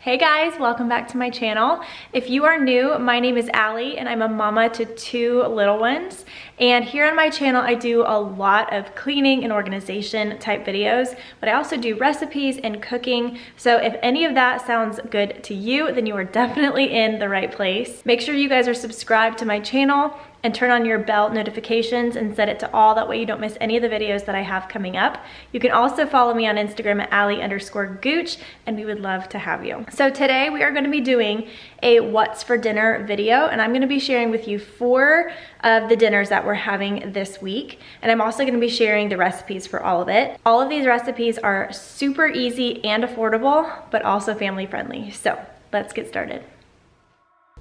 Hey guys, welcome back to my channel. If you are new, my name is Allie and I'm a mama to 2 little ones. And here on my channel, I do a lot of cleaning and organization type videos, but I also do recipes and cooking. So if any of that sounds good to you, then you are definitely in the right place. Make sure you guys are subscribed to my channel and turn on your bell notifications and set it to all. That way you don't miss any of the videos that I have coming up. You can also follow me on Instagram at allie_gooch, and we would love to have you. So today we are gonna be doing a what's for dinner video, and I'm gonna be sharing with you 4 of the dinners that we're having this week. And I'm also gonna be sharing the recipes for all of it. All of these recipes are super easy and affordable, but also family friendly. So let's get started.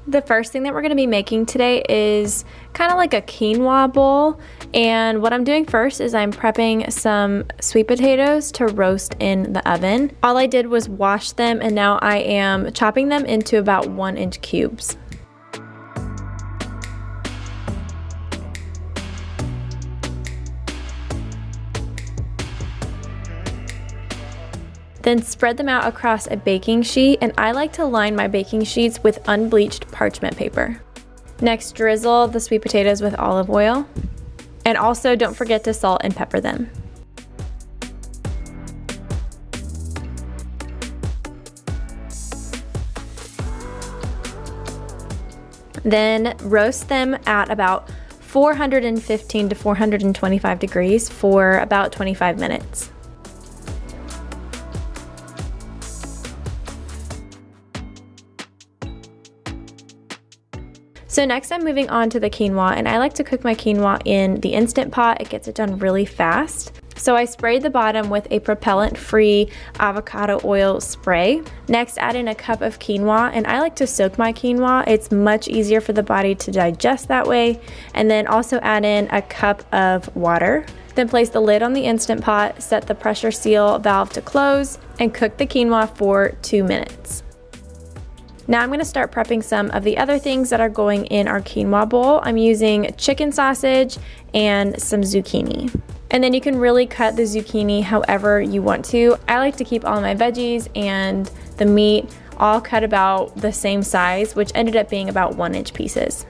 The first thing that we're going to be making today is kind of like a quinoa bowl, and what I'm doing first is I'm prepping some sweet potatoes to roast in the oven. All I did was wash them, and now I am chopping them into about 1-inch cubes. Then spread them out across a baking sheet, and I like to line my baking sheets with unbleached parchment paper. Next, drizzle the sweet potatoes with olive oil, and also don't forget to salt and pepper them. Then roast them at about 415 to 425 degrees for about 25 minutes. So next I'm moving on to the quinoa, and I like to cook my quinoa in the Instant Pot. It gets it done really fast. So I sprayed the bottom with a propellant-free avocado oil spray. Next, add in a cup of quinoa, and I like to soak my quinoa. It's much easier for the body to digest that way. And then also add in a cup of water. Then place the lid on the Instant Pot, set the pressure seal valve to close, and cook the quinoa for 2 minutes. Now I'm going to start prepping some of the other things that are going in our quinoa bowl. I'm using chicken sausage and some zucchini. And then you can really cut the zucchini however you want to. I like to keep all my veggies and the meat all cut about the same size, which ended up being about 1-inch pieces.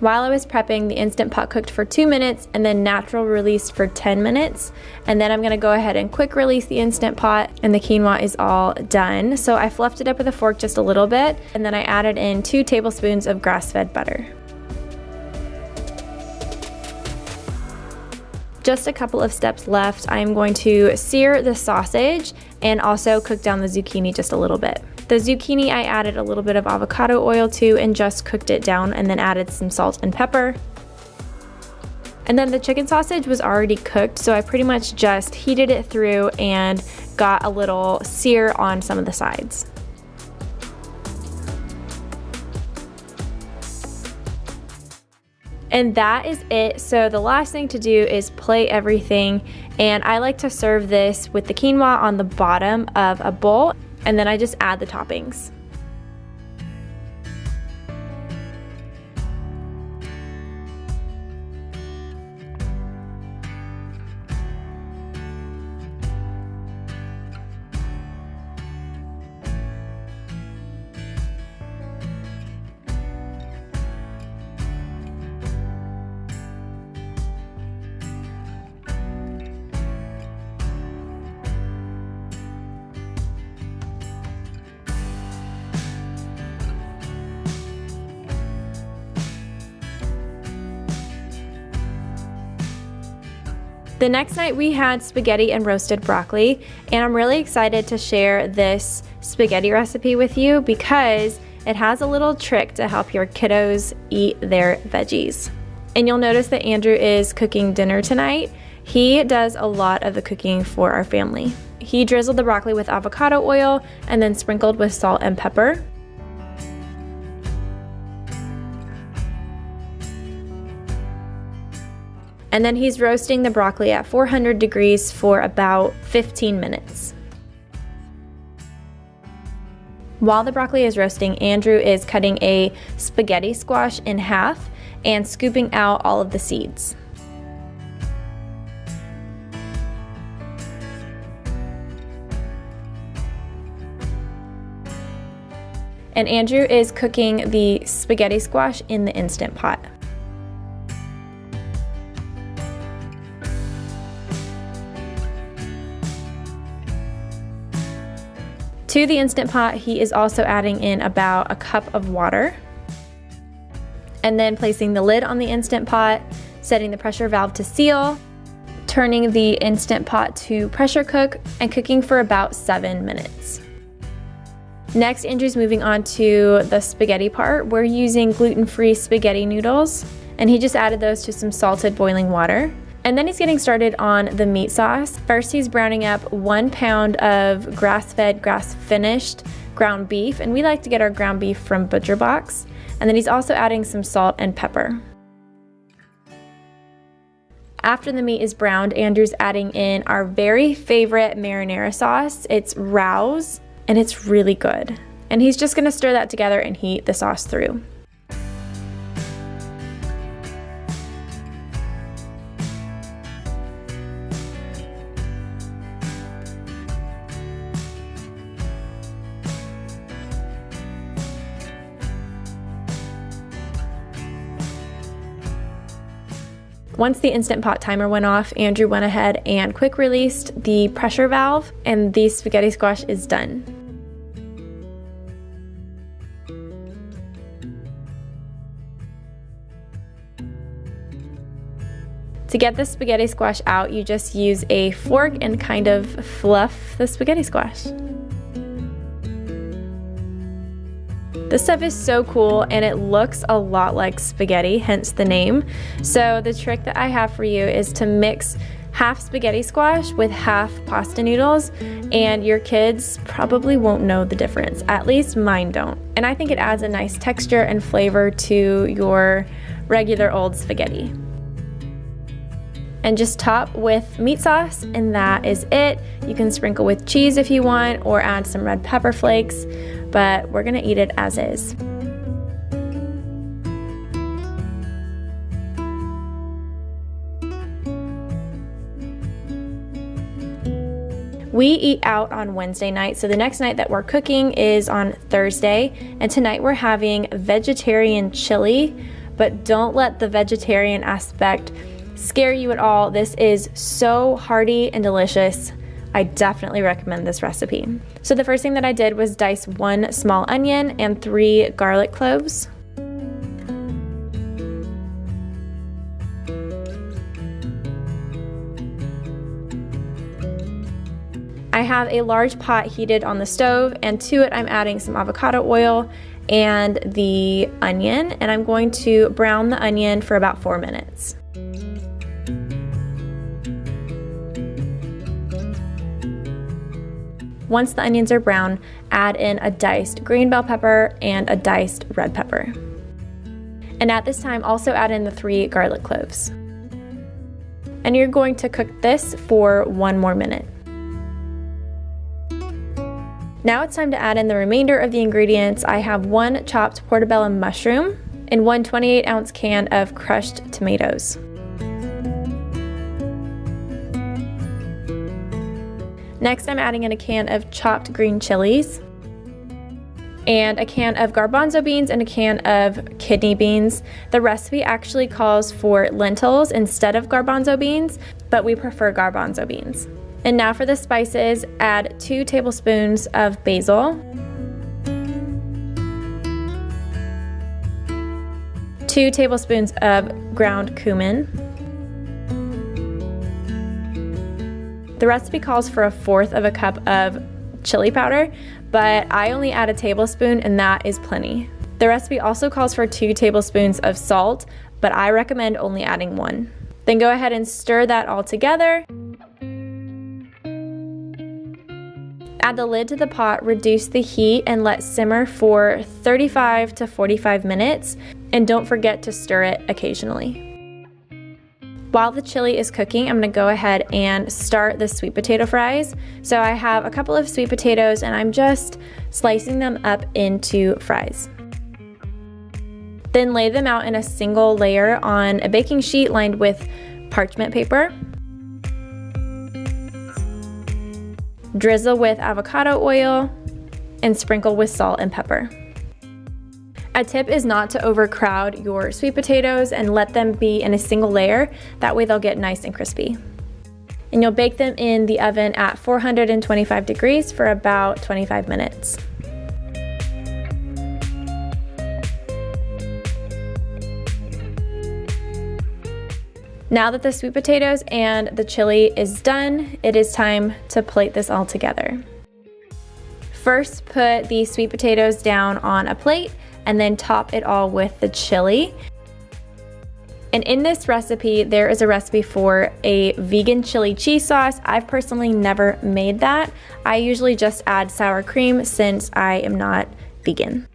While I was prepping, the Instant Pot cooked for 2 minutes and then natural release for 10 minutes. And then I'm gonna go ahead and quick release the Instant Pot, and the quinoa is all done. So I fluffed it up with a fork just a little bit, and then I added in 2 tablespoons of grass-fed butter. Just a couple of steps left. I'm going to sear the sausage and also cook down the zucchini just a little bit. The zucchini I added a little bit of avocado oil to and just cooked it down, and then added some salt and pepper. And then the chicken sausage was already cooked, so I pretty much just heated it through and got a little sear on some of the sides. And that is it. So the last thing to do is plate everything, and I like to serve this with the quinoa on the bottom of a bowl, and then I just add the toppings. The next night we had spaghetti and roasted broccoli, and I'm really excited to share this spaghetti recipe with you because it has a little trick to help your kiddos eat their veggies. And you'll notice that Andrew is cooking dinner tonight. He does a lot of the cooking for our family. He drizzled the broccoli with avocado oil and then sprinkled with salt and pepper. And then he's roasting the broccoli at 400 degrees for about 15 minutes. While the broccoli is roasting, Andrew is cutting a spaghetti squash in half and scooping out all of the seeds. And Andrew is cooking the spaghetti squash in the Instant Pot. To the Instant Pot, he is also adding in about a cup of water, and then placing the lid on the Instant Pot, setting the pressure valve to seal, turning the Instant Pot to pressure cook, and cooking for about 7 minutes. Next, Andrew's moving on to the spaghetti part. We're using gluten-free spaghetti noodles, and he just added those to some salted boiling water. And then he's getting started on the meat sauce. First, he's browning up 1 pound of grass-fed, grass-finished ground beef, and we like to get our ground beef from Butcher Box. And then he's also adding some salt and pepper. After the meat is browned, Andrew's adding in our very favorite marinara sauce. It's Rouse, and it's really good. And he's just gonna stir that together and heat the sauce through. Once the Instant Pot timer went off, Andrew went ahead and quick released the pressure valve, and the spaghetti squash is done. To get the spaghetti squash out, you just use a fork and kind of fluff the spaghetti squash. This stuff is so cool, and it looks a lot like spaghetti, hence the name. So the trick that I have for you is to mix half spaghetti squash with half pasta noodles, and your kids probably won't know the difference. At least mine don't. And I think it adds a nice texture and flavor to your regular old spaghetti. And just top with meat sauce, and that is it. You can sprinkle with cheese if you want, or add some red pepper flakes, but we're gonna eat it as is. We eat out on Wednesday night, so the next night that we're cooking is on Thursday, and tonight we're having vegetarian chili, but don't let the vegetarian aspect scare you at all. This is so hearty and delicious. I definitely recommend this recipe. So the first thing that I did was dice 1 small onion and 3 garlic cloves. I have a large pot heated on the stove, and to it I'm adding some avocado oil and the onion, and I'm going to brown the onion for about 4 minutes. Once the onions are brown, add in a diced green bell pepper and a diced red pepper. And at this time, also add in the 3 garlic cloves. And you're going to cook this for 1 more minute. Now it's time to add in the remainder of the ingredients. I have 1 chopped portobello mushroom and 1 28-ounce can of crushed tomatoes. Next, I'm adding in a can of chopped green chilies, and a can of garbanzo beans and a can of kidney beans. The recipe actually calls for lentils instead of garbanzo beans, but we prefer garbanzo beans. And now for the spices, add 2 tablespoons of basil, 2 tablespoons of ground cumin. The recipe calls for 1/4 cup of chili powder, but I only add a tablespoon, and that is plenty. The recipe also calls for 2 tablespoons of salt, but I recommend only adding 1. Then go ahead and stir that all together. Add the lid to the pot, reduce the heat, and let simmer for 35 to 45 minutes, and don't forget to stir it occasionally. While the chili is cooking, I'm gonna go ahead and start the sweet potato fries. So I have a couple of sweet potatoes and I'm just slicing them up into fries. Then lay them out in a single layer on a baking sheet lined with parchment paper. Drizzle with avocado oil and sprinkle with salt and pepper. A tip is not to overcrowd your sweet potatoes and let them be in a single layer. That way they'll get nice and crispy. And you'll bake them in the oven at 425 degrees for about 25 minutes. Now that the sweet potatoes and the chili is done, it is time to plate this all together. First, put the sweet potatoes down on a plate and then top it all with the chili. And in this recipe, there is a recipe for a vegan chili cheese sauce. I've personally never made that. I usually just add sour cream since I am not vegan.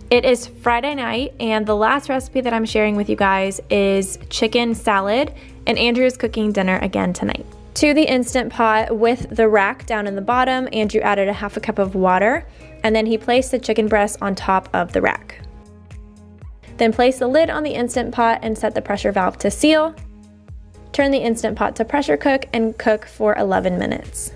It is Friday night, and the last recipe that I'm sharing with you guys is chicken salad, and Andrew is cooking dinner again tonight. To the Instant Pot with the rack down in the bottom, Andrew added a half a cup of water, and then he placed the chicken breast on top of the rack. Then place the lid on the Instant Pot and set the pressure valve to seal. Turn the Instant Pot to pressure cook and cook for 11 minutes.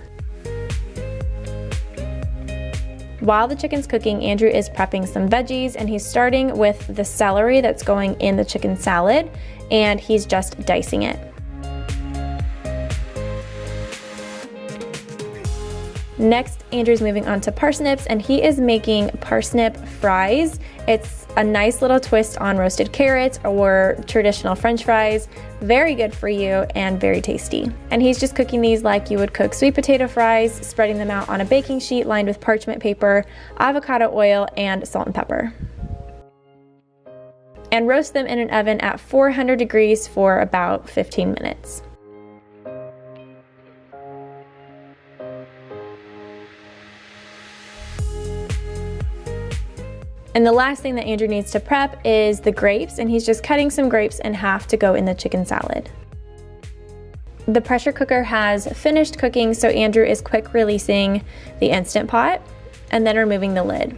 While the chicken's cooking, Andrew is prepping some veggies, and he's starting with the celery that's going in the chicken salad, and he's just dicing it. Next, Andrew's moving on to parsnips, and he is making parsnip fries. It's a nice little twist on roasted carrots or traditional French fries. Very good for you and very tasty. And he's just cooking these like you would cook sweet potato fries, spreading them out on a baking sheet lined with parchment paper, avocado oil, and salt and pepper. And roast them in an oven at 400 degrees for about 15 minutes. And the last thing that Andrew needs to prep is the grapes, and he's just cutting some grapes in half to go in the chicken salad. The pressure cooker has finished cooking, so Andrew is quick releasing the Instant Pot and then removing the lid.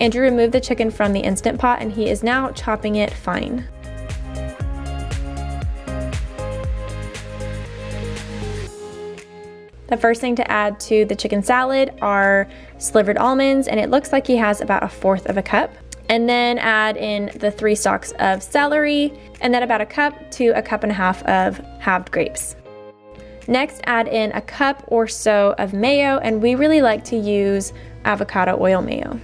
Andrew removed the chicken from the Instant Pot and he is now chopping it fine. The first thing to add to the chicken salad are slivered almonds, and it looks like he has about 1/4 of a cup. And then add in the 3 stalks of celery, and then about 1 cup to 1.5 cups of halved grapes. Next, add in 1 cup or so of mayo, and we really like to use avocado oil mayo.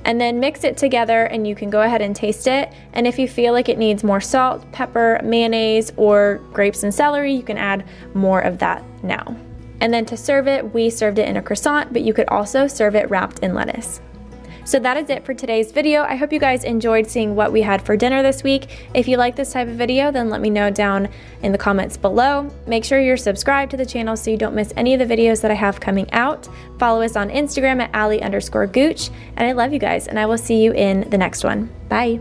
And then mix it together, and you can go ahead and taste it. And if you feel like it needs more salt, pepper, mayonnaise, or grapes and celery, you can add more of that now. And then to serve it, we served it in a croissant, but you could also serve it wrapped in lettuce. So that is it for today's video. I hope you guys enjoyed seeing what we had for dinner this week. If you like this type of video, then let me know down in the comments below. Make sure you're subscribed to the channel so you don't miss any of the videos that I have coming out. Follow us on Instagram at allie_gooch. And I love you guys, and I will see you in the next one. Bye.